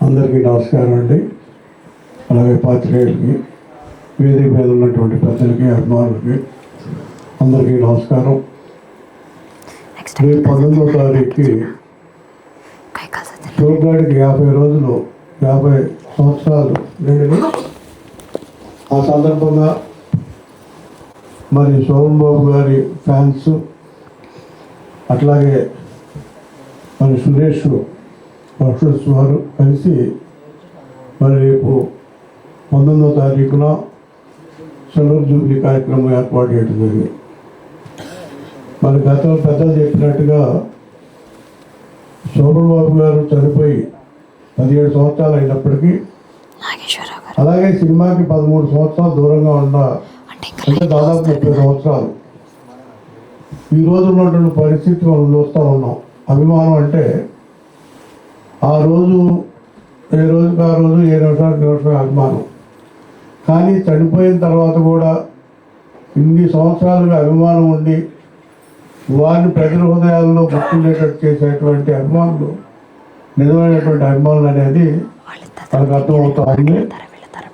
అందరికీ నమస్కారం అండి. అలాగే పాత్రికేయులకి, వేదిక మీద ఉన్నటువంటి పెద్దలకి, అభిమానులకి అందరికీ నమస్కారం. రేపు 19వ తారీఖుకి శివగాడికి 50 రోజులు 50 సంవత్సరాలు నిండి, ఆ సందర్భంగా మరి సోమన్ బాబు గారి ఫ్యాన్స్, అట్లాగే మరి సురేష్ వర్షస్ వారు కలిసి మరి రేపు 19వ తారీఖున సిల్వర్ జూబ్లీ కార్యక్రమం ఏర్పాటు చేయడం జరిగింది. మరి గతంలో పెద్దలు చెప్పినట్టుగా సోమన్ బాబు గారు చనిపోయి 17 సంవత్సరాలు అయినప్పటికీ, అలాగే సినిమాకి 13 సంవత్సరాలు దూరంగా ఉన్న, అంటే దాదాపు 30 సంవత్సరాలు ఈ రోజు ఉన్నటువంటి పరిస్థితి మనం చూస్తూ ఉన్నాం. అభిమానం అంటే ఆ రోజు ఏ రోజుకి ఆ రోజు, ఏ నిమిషానికి నిమిషం అభిమానం. కానీ చనిపోయిన తర్వాత కూడా ఇన్ని సంవత్సరాలుగా అభిమానం ఉండి వారిని ప్రజల హృదయాల్లో గుర్తుండేటట్టు చేసేటువంటి అభిమానులు, నిజమైనటువంటి అభిమానులు అనేది మనకు అర్థమవుతా ఉంది.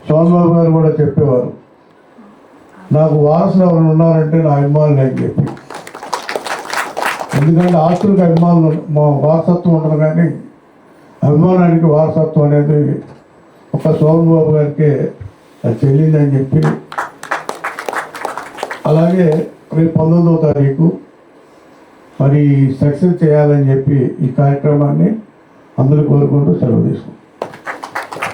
సోమబాబు గారు కూడా చెప్పేవారు, నాకు వారసులు ఎవరు ఉన్నారంటే నా అభిమానులు అని చెప్పి. ఎందుకంటే ఆస్తులకు అభిమానులు మా వారసత్వం ఉండదు, కానీ అభిమానానికి వారసత్వం అనేది ఒక సోమబాబు గారికి చెల్లిందని చెప్పి, అలాగే రేపు 19వ తారీఖు మరి సక్సెస్ చేయాలని చెప్పి ఈ కార్యక్రమాన్ని అందరూ కోరుకుంటూ సెలవు తీసుకుంటాం.